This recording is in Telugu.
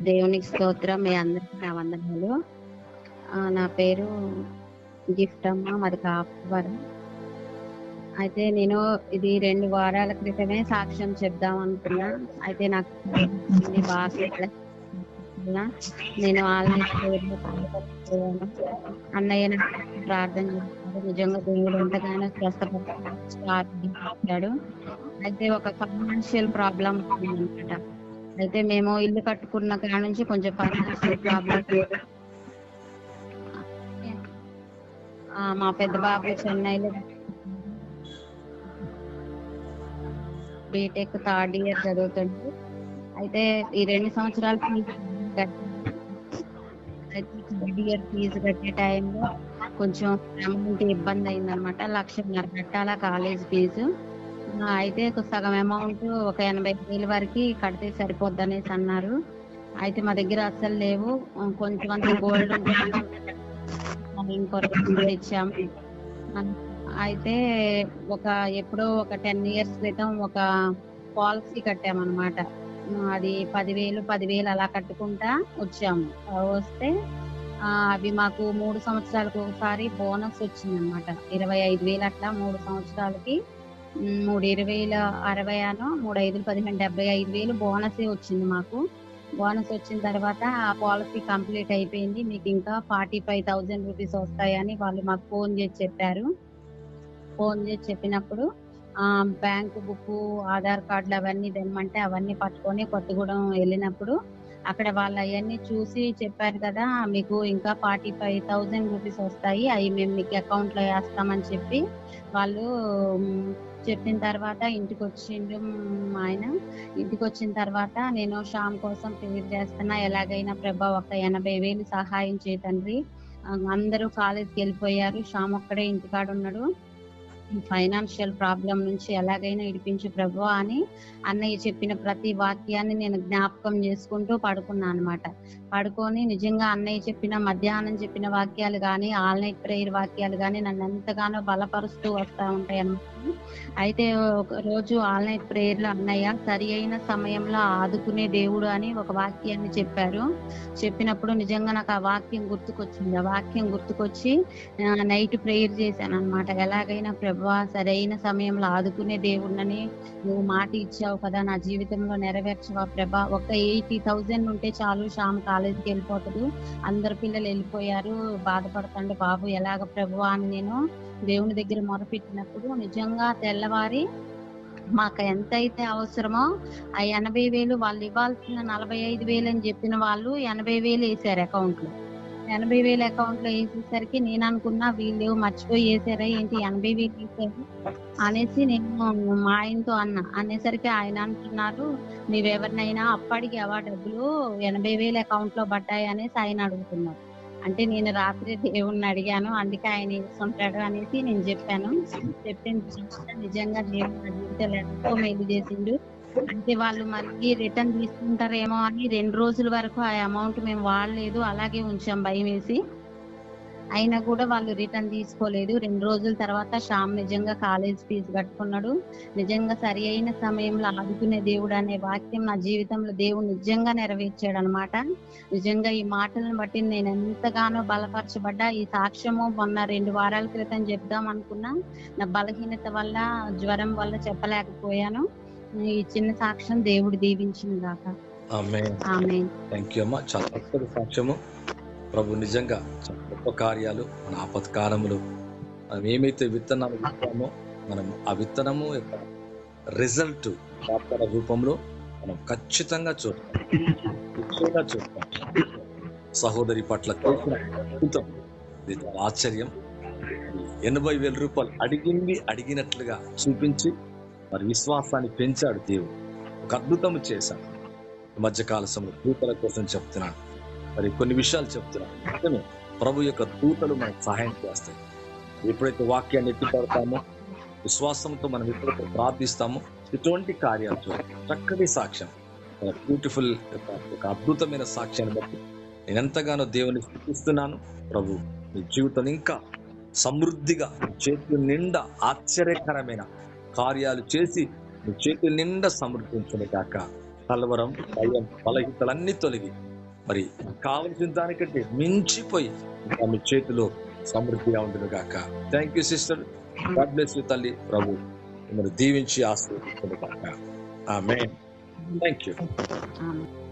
దేవునికి స్తోత్రం. మీ అందరికి నా వందనాలు. నా పేరు గిఫ్ట్ అమ్మ. మాది కాపువరం. అయితే నేను ఇది 2 వారాల క్రితమే సాక్ష్యం చెప్దాం అనుకున్నా. అయితే నాకు బాగా నేను ఆన్లైన్ ప్రేయర్‌లో పాల్గొనకపోయాను. అన్నయ్య నాకు ప్రార్థన చేశాడు. నిజంగా దేవుడు ఎంతగానో స్వస్థపరిచాడు, ఆరోగ్యం ఇచ్చాడు. అయితే ఒక ఫైనాన్షియల్ ప్రాబ్లమ్ ఉందన్నమాట. అయితే మేము ఇల్లు కట్టుకున్న కాడ నుంచి కొంచెం ఫైనాన్షియల్ ప్రాబ్లమ్. మా పెద్ద బాబు చెన్నైలో బీటెక్ థర్డ్ ఇయర్ చదువుతుండు. అయితే ఈ 2 సంవత్సరాలు థర్డ్ ఇయర్ ఫీజు కట్టే టైంలో కొంచెం అమౌంట్ ఇబ్బంది అయిందనమాట. 1,50,000 కట్టాలా కాలేజ్ ఫీజు. అయితే సగం అమౌంట్ ఒక 80,000 వరకు కడితే సరిపోద్దనేసి అన్నారు. అయితే మా దగ్గర అస్సలు లేవు. కొంచెం అంత గోల్డ్ ఇంకో ఇచ్చాము. అయితే ఎప్పుడో ఒక 10 ఇయర్స్ క్రితం ఒక పాలసీ కట్టామన్నమాట. అది 10,000 అలా కట్టుకుంటా వచ్చాము. వస్తే అవి మాకు 3 సంవత్సరాలకు ఒకసారి బోనస్ వచ్చిందనమాట. 25,000 అట్లా 3 సంవత్సరాలకి 3,20,000 60 అను 3,5,000 15,000 75,000 బోనసే వచ్చింది మాకు. బోనస్ వచ్చిన తర్వాత ఆ పాలసీ కంప్లీట్ అయిపోయింది. మీకు ఇంకా 45,000 రూపీస్ వస్తాయని వాళ్ళు మాకు ఫోన్ చేసి చెప్పారు. ఫోన్ చేసి చెప్పినప్పుడు బ్యాంకు బుక్, ఆధార్ కార్డులు అవన్నీ తెమ్మంటే అవన్నీ పట్టుకొని కొత్తగూడెం వెళ్ళినప్పుడు అక్కడ వాళ్ళు అవన్నీ చూసి చెప్పారు కదా, మీకు ఇంకా 45,000 రూపీస్ వస్తాయి, అవి మేము మీకు అకౌంట్లో వేస్తామని చెప్పి వాళ్ళు చెప్పిన తర్వాత ఇంటికి వచ్చిండు ఆయన. ఇంటికి వచ్చిన తర్వాత నేను షామ్ కోసం ప్రేయర్ చేస్తున్నా. ఎలాగైనా ప్రభా ఒక 80,000 సహాయం చేయ తండ్రి. అందరూ కాలేజ్కి వెళ్ళిపోయారు, షామ్ ఒక్కడే ఇంటికాడ ఉన్నాడు. ఫైనాన్షియల్ ప్రాబ్లం నుంచి ఎలాగైనా ఇడిపించు ప్రభు అని అన్నయ్య చెప్పిన ప్రతి వాక్యాన్ని నేను జ్ఞాపకం చేసుకుంటూ పడుకున్నా అనమాట. పడుకొని నిజంగా అన్నయ్య చెప్పిన మధ్యాహ్నం చెప్పిన వాక్యాలు కానీ, ఆల్ నైట్ ప్రేయర్ వాక్యాలు కానీ నన్ను ఎంతగానో బలపరుస్తూ వస్తూ ఉంటాయి అన్నమాట. అయితే ఒక రోజు ఆల్ నైట్ ప్రేయర్ లో అన్నయ్య సరి అయిన సమయంలో ఆదుకునే దేవుడు అని ఒక వాక్యాన్ని చెప్పారు. చెప్పినప్పుడు నిజంగా నాకు ఆ వాక్యం గుర్తుకొచ్చింది. ఆ వాక్యం గుర్తుకొచ్చి నైట్ ప్రేయర్ చేశాను అనమాట. ఎలాగైనా ప్రభా సరైన సమయంలో ఆదుకునే దేవుడినని నువ్వు మాట ఇచ్చావు కదా, నా జీవితంలో నెరవేర్చవా ప్రభా. ఒక 80,000 ఉంటే చాలు, షామ్ కాలేజీకి వెళ్ళిపోతుంది, అందరు పిల్లలు వెళ్ళిపోయారు, బాధపడతాండి బాబు ఎలాగ ప్రభు అని నేను దేవుని దగ్గర మొరపెట్టినప్పుడు నిజంగా తెల్లవారి మాకు ఎంతైతే అవసరమో ఆ 80,000 వాళ్ళు ఇవ్వాల్సిన 45,000 అని చెప్పిన వాళ్ళు 80,000 వేసారు అకౌంట్ లో. 80,000 అకౌంట్ లో వేసేసరికి నేను అనుకున్నా వీళ్ళు మర్చిపోయి వేసారా ఏంటి 80,000 వేసారు అనేసి నేను మా ఆయనతో అనేసరికి ఆయన అంటున్నారు, నీవెవరినైనా అప్పడిగావా డబ్బులు 80,000 అకౌంట్ లో పడ్డాయి అనేసి ఆయన అడుగుతున్నారు. అంటే నేను రాత్రి దేవుణ్ణి అడిగాను, అందుకే ఆయన ఇస్తుంటాడు అనేసి నేను చెప్పాను. చెప్పిన నిజంగా దేవుడు నా జీవితంలో ఎంతో మేలు చేసిండు. అంటే వాళ్ళు మళ్ళీ రిటర్న్ తీసుకుంటారేమో అని 2 రోజుల వరకు ఆ అమౌంట్ మేము వాడలేదు, అలాగే ఉంచాం భయం వేసి. అయినా కూడా వాళ్ళు రిటర్న్ తీసుకోలేదు. 2 రోజుల తర్వాత షామ్ నిజంగా కాలేజ్ ఫీజు కట్టుకున్నాడు. నిజంగా సరి అయిన సమయంలో ఆదుకునే దేవుడు అనే వాక్యం నా జీవితంలో దేవుడు నిజంగా నెరవేర్చాడు అనమాట. నిజంగా ఈ మాటలను బట్టి నేను ఎంతగానో బలపరచబడ్డా. ఈ సాక్ష్యము మొన్న 2 వారాల క్రితం చెప్దాం అనుకున్నా, నా బలహీనత వల్ల జ్వరం వల్ల చెప్పలేకపోయాను. ఈ చిన్న సాక్ష్యం దేవుడు దీవించింది గాక. ఆమేన్. థాంక్యూ అమ్మా. చాలా గొప్ప సాక్ష్యము. ప్రభు నిజంగా చాలా గొప్ప కార్యాలు మన ఆపత్కాలములు మనం ఏమైతే విత్తనాలు విత్తామో మనం ఆ విత్తనము యొక్క రిజల్ట్ ప్రాప్త రూపంలో మనం ఖచ్చితంగా చూస్తాం. సహోదరి పట్ల అద్భుతం. ఇది చాలా ఆశ్చర్యం. 80,000 రూపాయలు అడిగినట్లుగా చూపించి మరి విశ్వాసాన్ని పెంచాడు దేవుడు. ఒక అద్భుతం చేశాడు. మధ్యకాల సమయంలో దూతల కోసం చెప్తున్నాను, మరి కొన్ని విషయాలు చెప్తున్నాను. నిజమే, ప్రభు యొక్క దూతలు మనకు సహాయం చేస్తాయి. ఎప్పుడైతే వాక్యాన్ని ఎత్తిపడతామో, విశ్వాసంతో మనం ఎప్పుడైతే ప్రార్థిస్తామో, ఇటువంటి కార్యాలు చూడాలి. చక్కటి సాక్ష్యం, బ్యూటిఫుల్ ఒక అద్భుతమైన సాక్ష్యాన్ని బట్టి నేను ఎంతగానో దేవుని స్తుతిస్తున్నాను. ప్రభు మీ జీవితం ఇంకా సమృద్ధిగా చేతుల నిండా ఆశ్చర్యకరమైన కార్యాలు చేసి మీ చేతుల నిండా సమృద్ధించని కాక. కలవరం, భయం, బలహీనతలన్నీ తొలగి మరి కావలసిన దానికంటే మించిపోయి ఇంకా మీ చేతిలో సమృద్ధిగా ఉంటుంది గాక. Thank you sister. God bless you తల్లి. ప్రభు మిమ్మల్ని దీవించి ఆశీర్వదించును గాక. ఆమేన్. Thank you. ఆమేన్.